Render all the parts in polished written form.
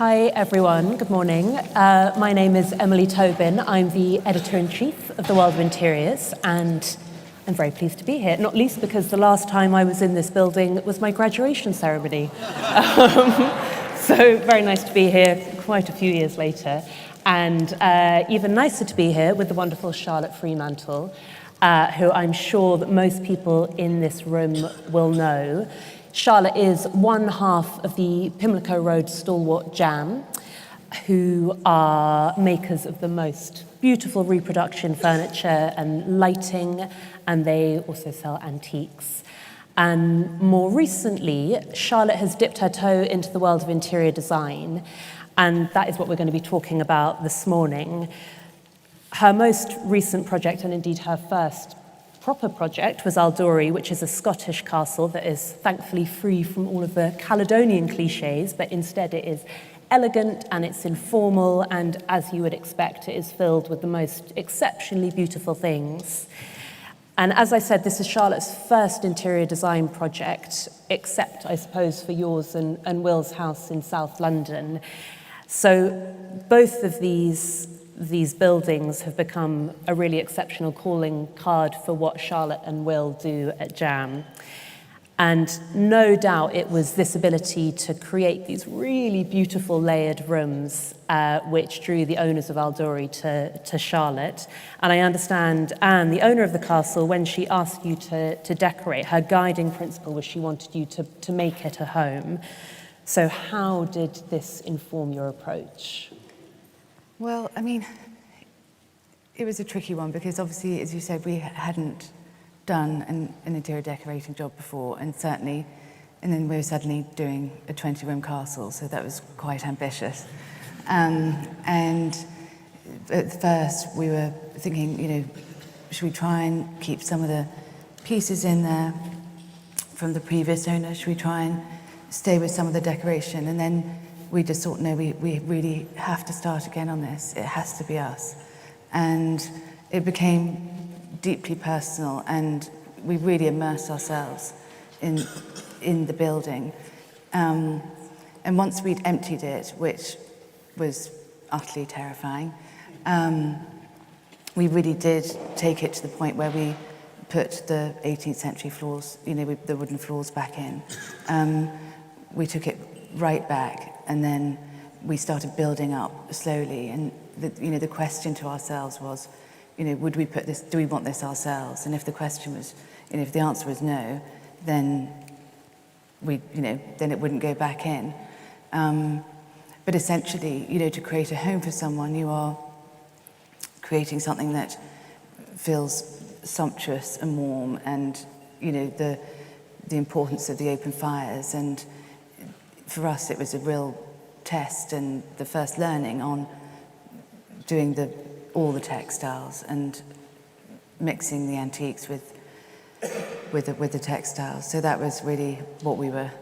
Hi everyone, good morning. My name is Emily Tobin. I'm the Editor-in-Chief of the World of Interiors, and I'm very pleased to be here, not least because the last time I was in this building was my graduation ceremony. So very nice to be here quite a few years later, and even nicer to be here with the wonderful Charlotte Freemantle, who I'm sure that most people in this room will know. Charlotte is one half of the Pimlico Road stalwart Jamb, who are makers of the most beautiful reproduction furniture and lighting, and they also sell antiques. And more recently, Charlotte has dipped her toe into the world of interior design, and that is what we're going to be talking about this morning. Her most recent project, and indeed her first proper project, was Aldourie, which is a Scottish castle that is thankfully free from all of the Caledonian cliches, but instead it is elegant and it's informal, and as you would expect, it is filled with the most exceptionally beautiful things. And as I said, this is Charlotte's first interior design project, except, I suppose, for yours and Will's house in South London. So both of these buildings have become a really exceptional calling card for what Charlotte and Will do at Jamb. And no doubt it was this ability to create these really beautiful layered rooms which drew the owners of Aldourie to Charlotte. And I understand Anne, the owner of the castle, when she asked you to decorate, her guiding principle was she wanted you to make it a home. So how did this inform your approach? Well, I mean, it was a tricky one because obviously, as you said, we hadn't done an interior decorating job before, and then we were suddenly doing a 20-room castle, so that was quite ambitious. And at first we were thinking, should we try and keep some of the pieces in there from the previous owner? Should we try and stay with some of the decoration? And then we just thought, no, we really have to start again on this. It has to be us. And it became deeply personal, and we really immersed ourselves in the building. And once we'd emptied it, which was utterly terrifying, we really did take it to the point where we put the 18th century floors, the wooden floors back in. We took it right back, and then we started building up slowly. And the question to ourselves was, would we put this? Do we want this ourselves? And if the question was, if the answer was no, then then it wouldn't go back in. But essentially, to create a home for someone, you are creating something that feels sumptuous and warm, and the importance of the open fires. And for us, it was a real test and the first learning on doing all the textiles and mixing the antiques with the textiles. So that was really what we were,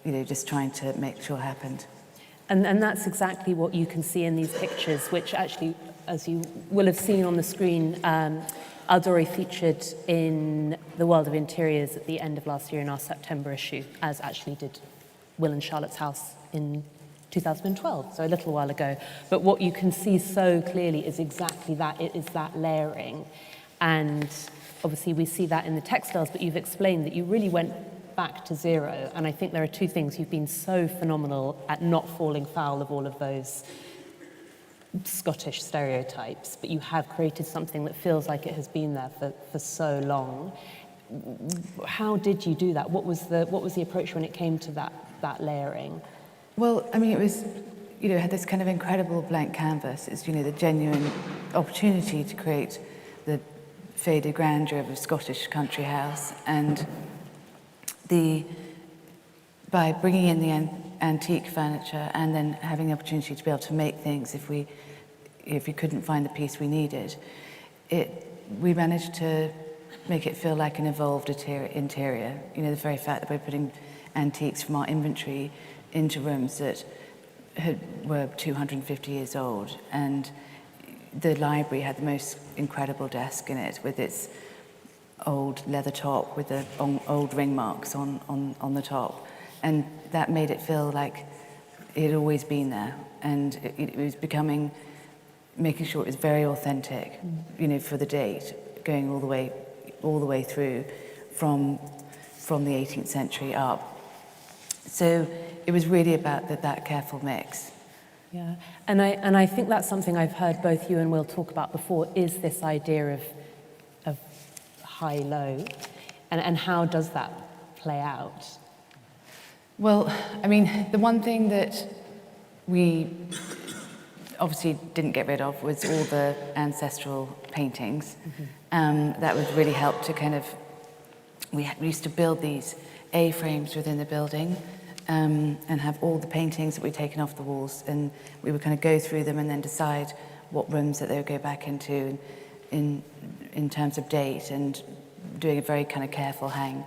just trying to make sure happened. And that's exactly what you can see in these pictures, which actually, as you will have seen on the screen, Aldourie featured in the World of Interiors at the end of last year in our September issue, as actually did Will and Charlotte's house in 2012, so a little while ago. But what you can see so clearly is exactly that. It is that layering. And obviously we see that in the textiles, but you've explained that you really went back to zero. And I think there are two things. You've been so phenomenal at not falling foul of all of those Scottish stereotypes, but you have created something that feels like it has been there for so long. How did you do that? What was the approach when it came to that layering? Well, I mean, it was, had this kind of incredible blank canvas. It's, the genuine opportunity to create the faded grandeur of a Scottish country house. And by bringing in the antique furniture and then having the opportunity to be able to make things if we couldn't find the piece we needed, we managed to make it feel like an evolved interior. The very fact that we're putting antiques from our inventory into rooms that were 250 years old, and the library had the most incredible desk in it with its old leather top with the old ring marks on the top, and that made it feel like it had always been there, and it was making sure it was very authentic, for the date, going all the way through from the 18th century up. So it was really about that careful mix. Yeah, and I think that's something I've heard both you and Will talk about before, is this idea of high-low, and how does that play out? Well, I mean, the one thing that we obviously didn't get rid of was all the ancestral paintings. That would really help to kind of, we used to build these A-frames within the building, and have all the paintings that we'd taken off the walls, and we would kind of go through them and then decide what rooms that they would go back into in terms of date, and doing a very kind of careful hang.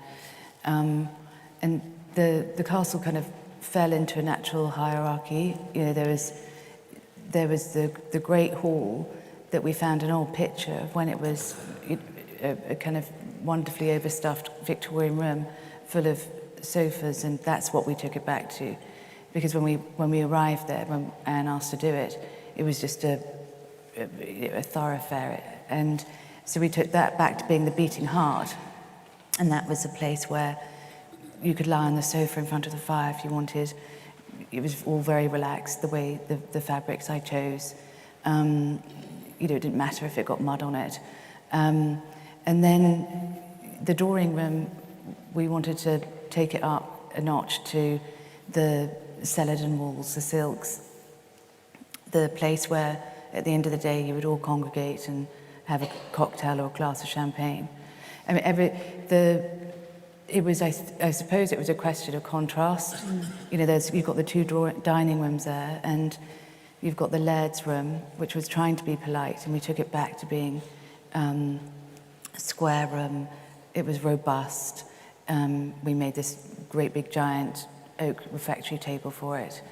And the castle kind of fell into a natural hierarchy. There was the Great Hall that we found an old picture of when it was a kind of wonderfully overstuffed Victorian room full of sofas, and that's what we took it back to, because when we arrived there, when Anne asked to do it, it was just a thoroughfare, and so we took that back to being the beating heart, and that was a place where you could lie on the sofa in front of the fire if you wanted. It was all very relaxed, the way the fabrics I chose. It didn't matter if it got mud on it. And then the drawing room, we wanted to take it up a notch to the celadon walls, the silks, the place where at the end of the day you would all congregate and have a cocktail or a glass of champagne. I mean, I suppose it was a question of contrast. You've got the two dining rooms there, and you've got the laird's room, which was trying to be polite, and we took it back to being a square room. It was robust. We made this great big giant oak refectory table for it.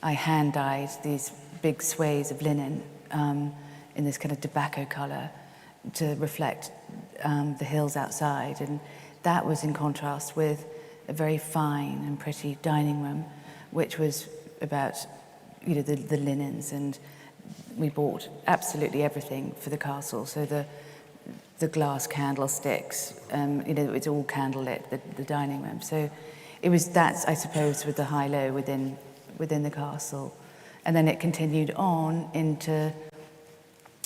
I hand-dyed these big swathes of linen in this kind of tobacco colour to reflect the hills outside, and that was in contrast with a very fine and pretty dining room, which was about the linens, and we bought absolutely everything for the castle. So the glass candlesticks, it's all candlelit, the dining room. So it was that, I suppose, with the high-low within the castle. And then it continued on into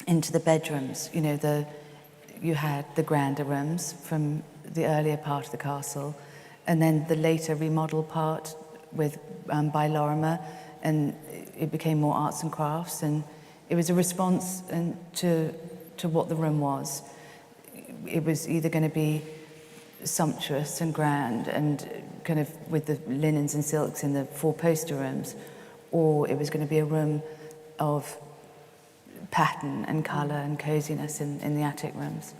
the bedrooms. You had the grander rooms from the earlier part of the castle, and then the later remodeled part by Lorimer, and it became more arts and crafts, and it was a response to what the room was. It was either going to be sumptuous and grand and kind of with the linens and silks in the four-poster rooms, or it was going to be a room of pattern and colour and coziness in the attic rooms.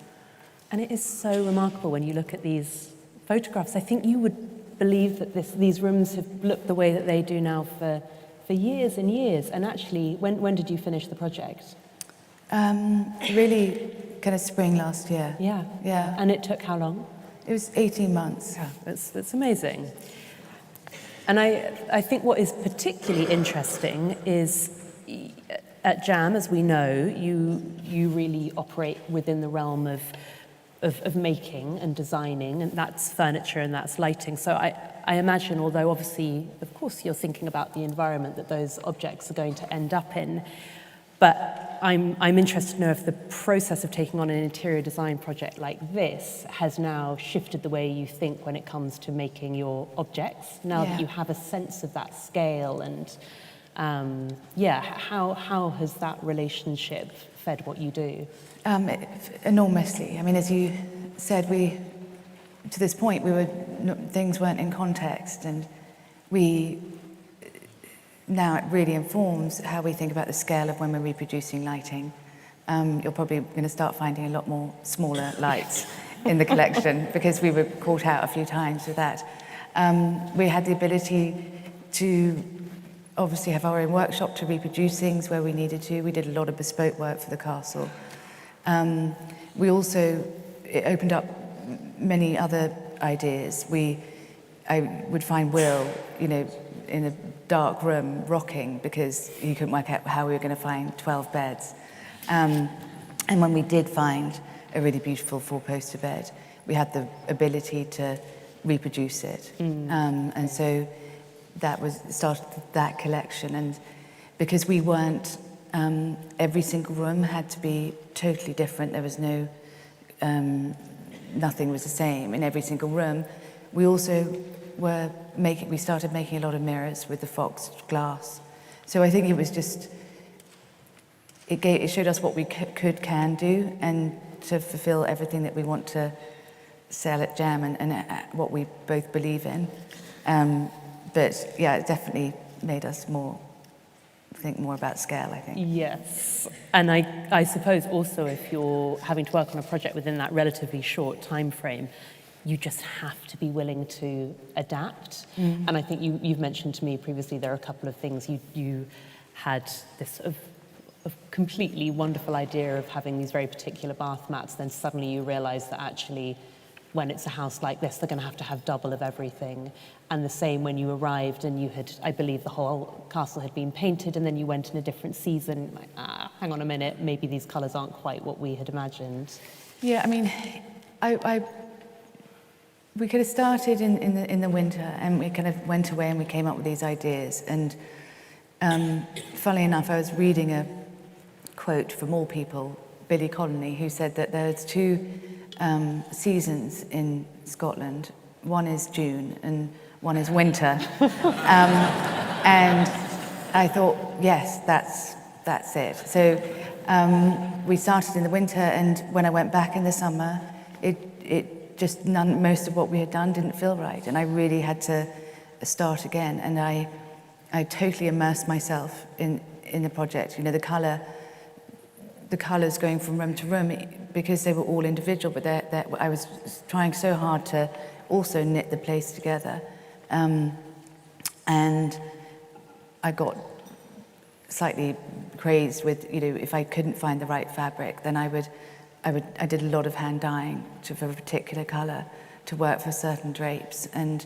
And it is so remarkable when you look at these photographs. I think you would believe that these rooms have looked the way that they do now for years and years. And actually, when did you finish the project? Really kind of spring last year. Yeah. Yeah. And it took how long? It was 18 months. Yeah, it's amazing. And I think what is particularly interesting is at Jamb, as we know, you really operate within the realm of making and designing, and that's furniture and that's lighting. So I imagine, although obviously, of course, you're thinking about the environment that those objects are going to end up in, but I'm interested to know if the process of taking on an interior design project like this has now shifted the way you think when it comes to making your objects, now that you have a sense of that scale, and how has that relationship fed what you do? Enormously. I mean, as you said, to this point, things weren't in context, and now it really informs how we think about the scale of when we're reproducing lighting. You're probably going to start finding a lot more smaller lights in the collection because we were caught out a few times with that. We had the ability to obviously have our own workshop to reproduce things where we needed to. We did a lot of bespoke work for the castle. It opened up many other ideas. We I would find Will, in a dark room rocking because he couldn't work out how we were going to find 12 beds. And when we did find a really beautiful four-poster bed, we had the ability to reproduce it. And so that started that collection. And because we weren't, every single room had to be totally different. There was no, nothing was the same in every single room. We also we started making a lot of mirrors with the Fox glass. So I think it was just, it showed us what we can do, and to fulfill everything that we want to sell at Jamb and what we both believe in. But yeah, it definitely made us think more about scale, I think. Yes, and I suppose also if you're having to work on a project within that relatively short time frame, you just have to be willing to adapt. And I think you've mentioned to me previously there are a couple of things. You had this sort of completely wonderful idea of having these very particular bath mats, then suddenly you realise that actually when it's a house like this, they're going to have double of everything. And the same when you arrived and you had, I believe the whole castle had been painted, and then you went in a different season, like, hang on a minute, maybe these colours aren't quite what we had imagined. Yeah, I mean, we could have started in the winter, and we kind of went away and we came up with these ideas. And funnily enough, I was reading a quote from all people, Billy Connolly, who said that there's two seasons in Scotland. One is June and one is winter. And I thought, yes, that's it. So we started in the winter, and when I went back in the summer, it just most of what we had done didn't feel right, and I really had to start again. And I totally immersed myself in the project. The colours going from room to room, because they were all individual, but I was trying so hard to also knit the place together. And I got slightly crazed with, if I couldn't find the right fabric, then I did a lot of hand dyeing for a particular colour to work for certain drapes, and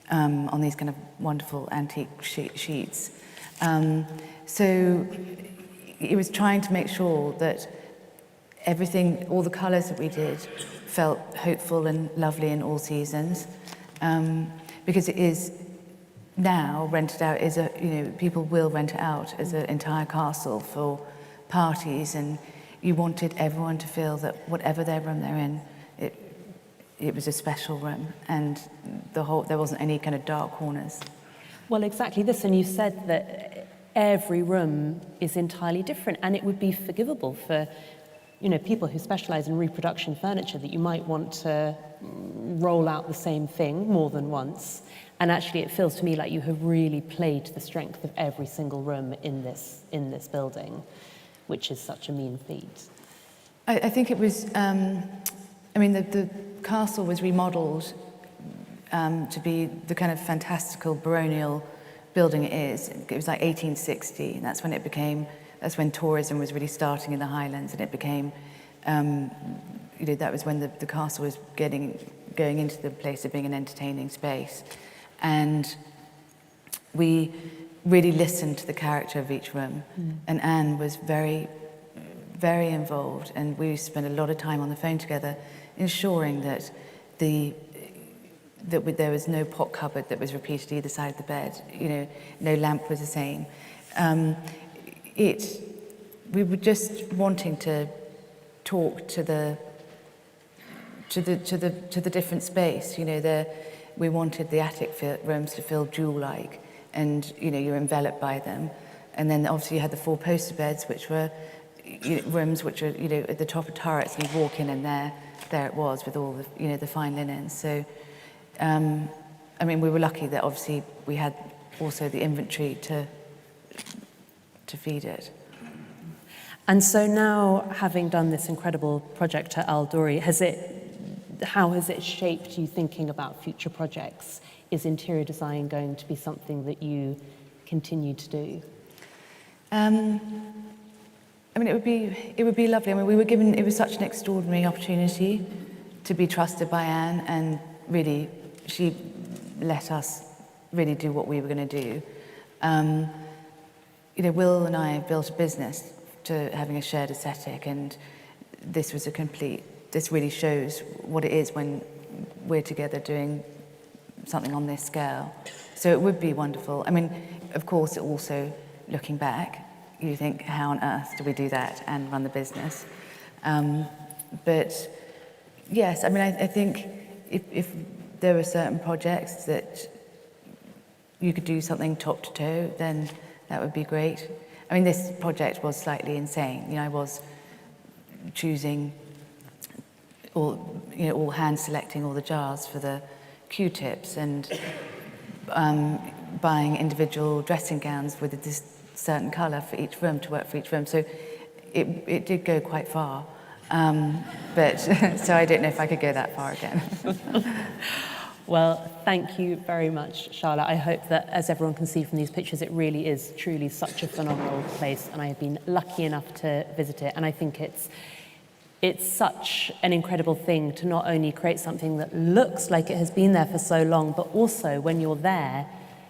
on these kind of wonderful antique sheets. So it was trying to make sure that everything, all the colours that we did, felt hopeful and lovely in all seasons, because it is now rented out people will rent it out as an entire castle for parties, and you wanted everyone to feel that whatever their room they're in, it was a special room, and there wasn't any kind of dark corners. Well, exactly this, and you said that every room is entirely different, and it would be forgivable for people who specialize in reproduction furniture that you might want to roll out the same thing more than once. And actually it feels to me like you have really played to the strength of every single room in this building, which is such a mean feat. I think it was, the castle was remodeled to be the kind of fantastical baronial building it is. It was like 1860, and that's when tourism was really starting in the Highlands, and it became, that was when the castle was going into the place of being an entertaining space. And we really listened to the character of each room. And Anne was very, very involved, and we spent a lot of time on the phone together, ensuring that there was no pot cupboard that was repeated either side of the bed. No lamp was the same. We were just wanting to talk to the different space. We wanted the attic rooms to feel jewel-like, and you're enveloped by them. And then obviously you had the four-poster beds, which were rooms which are at the top of turrets, and you walk in, and there it was with all the the fine linens. So we were lucky that obviously we had also the inventory to feed it. And so now, having done this incredible project at Aldourie, how has it shaped you thinking about future projects? Is interior design going to be something that you continue to do? It would be lovely. We were given, it was such an extraordinary opportunity to be trusted by Anne, and really she let us really do what we were going to do. You know, Will and I have built a business to having a shared aesthetic, and this was this really shows what it is when we're together doing something on this scale. So it would be wonderful. I mean, of course, also looking back, you think, how on earth do we do that and run the business? But yes, I mean, I think if there are certain projects that you could do something top to toe, then that would be great. I mean, this project was slightly insane. You know, I was choosing all hand selecting all the jars for the Q-tips and buying individual dressing gowns with a certain colour for each room to work for each room. So it did go quite far. But so I don't know if I could go that far again. Well, thank you very much, Charlotte. I hope that, as everyone can see from these pictures, it really is truly such a phenomenal place, and I have been lucky enough to visit it. And I think it's such an incredible thing to not only create something that looks like it has been there for so long, but also when you're there,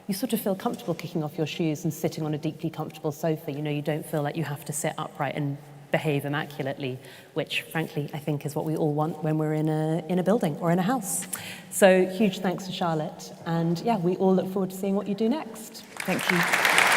you sort of feel comfortable kicking off your shoes and sitting on a deeply comfortable sofa. You know, you don't feel like you have to sit upright and behave immaculately, which frankly I think is what we all want when we're in a building or in a house. So huge thanks to Charlotte, and yeah, we all look forward to seeing what you do next. Thank you.